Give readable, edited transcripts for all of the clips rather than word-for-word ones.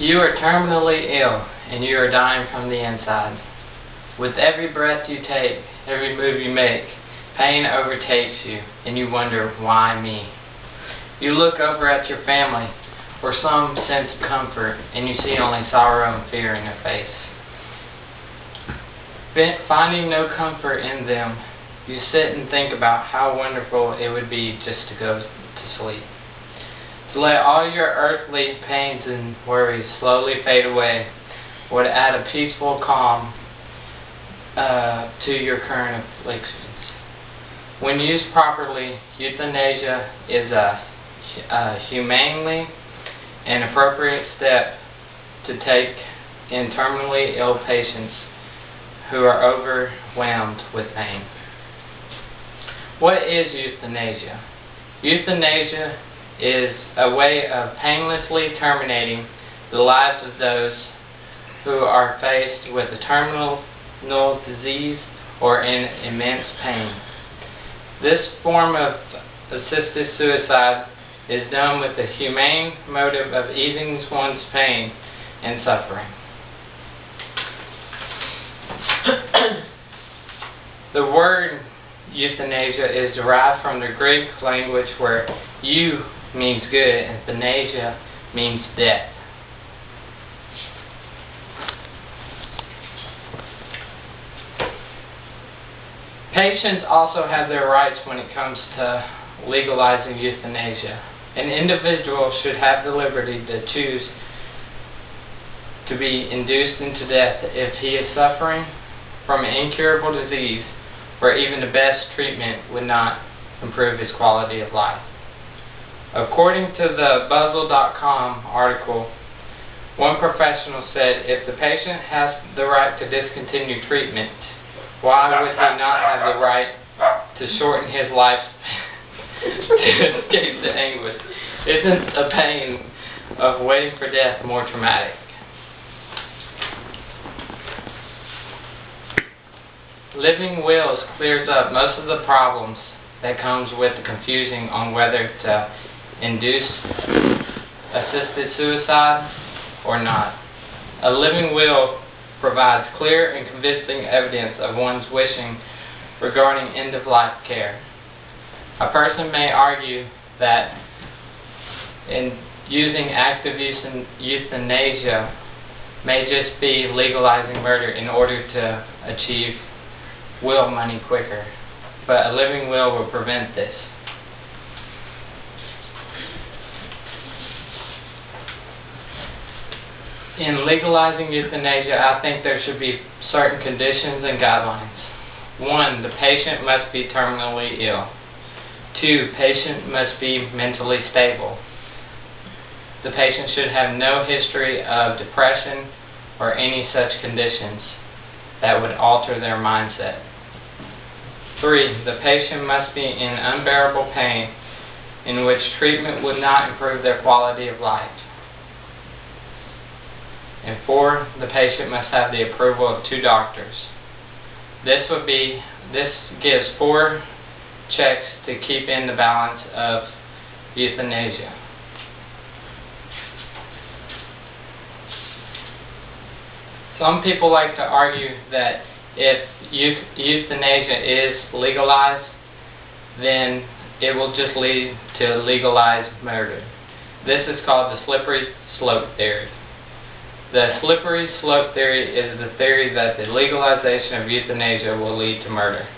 You are terminally ill, and you are dying from the inside. With every breath you take, every move you make, pain overtakes you, and you wonder, why me? You look over at your family for some sense of comfort, and you see only sorrow and fear in their face. Finding no comfort in them, you sit and think about how wonderful it would be just to go to sleep. To let all your earthly pains and worries slowly fade away would add a peaceful calm to your current afflictions. When used properly, euthanasia is a humanely and appropriate step to take in terminally ill patients who are overwhelmed with pain. What is euthanasia? Euthanasia is a way of painlessly terminating the lives of those who are faced with a terminal disease or in immense pain. This form of assisted suicide is done with the humane motive of easing one's pain and suffering. The word euthanasia is derived from the Greek language where eu means good and thanasia means death. Patients also have their rights when it comes to legalizing euthanasia. An individual should have the liberty to choose to be induced into death if he is suffering from an incurable disease where even the best treatment would not improve his quality of life. According to the Buzzle.com article, one professional said, if the patient has the right to discontinue treatment, why would he not have the right to shorten his life to escape the anguish? Isn't the pain of waiting for death more traumatic? Living wills clears up most of the problems that comes with the confusing on whether to induce assisted suicide or not. A living will provides clear and convincing evidence of one's wishing regarding end-of-life care. A person may argue that in using active euthanasia may just be legalizing murder in order to achieve will money quicker, but a living will prevent this. In legalizing euthanasia, I think there should be certain conditions and guidelines. 1. The patient must be terminally ill. 2. Patient must be mentally stable. The patient should have no history of depression or any such conditions that would alter their mindset. 3. The patient must be in unbearable pain in which treatment would not improve their quality of life. And 4. The patient must have the approval of 2 doctors. This gives 4 checks to keep in the balance of euthanasia. Some people like to argue that if euthanasia is legalized, then it will just lead to legalized murder. This is called the slippery slope theory. The slippery slope theory is the theory that the legalization of euthanasia will lead to murder.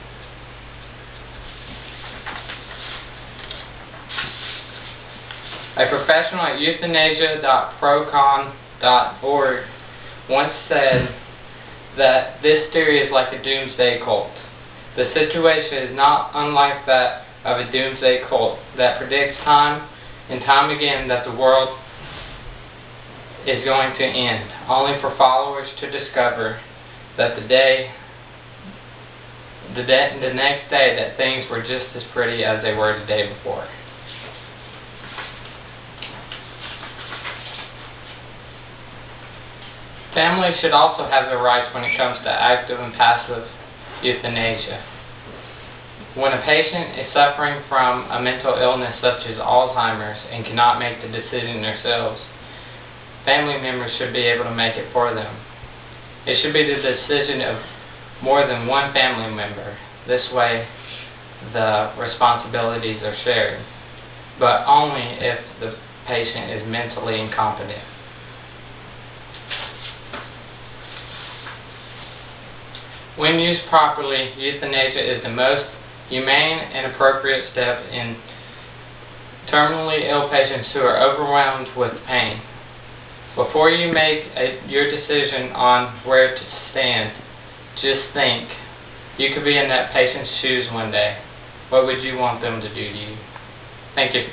A professional at euthanasia.procon.org once said that this theory is like a doomsday cult. The situation is not unlike that of a doomsday cult that predicts time and time again that the world is going to end, only for followers to discover that the next day that things were just as pretty as they were the day before. Families should also have their rights when it comes to active and passive euthanasia. When a patient is suffering from a mental illness such as Alzheimer's and cannot make the decision themselves, family members should be able to make it for them. It should be the decision of more than one family member. This way, the responsibilities are shared, but only if the patient is mentally incompetent. When used properly, euthanasia is the most humane and appropriate step in terminally ill patients who are overwhelmed with pain. Before you make your decision on where to stand, just think. You could be in that patient's shoes one day. What would you want them to do to you? Thank you.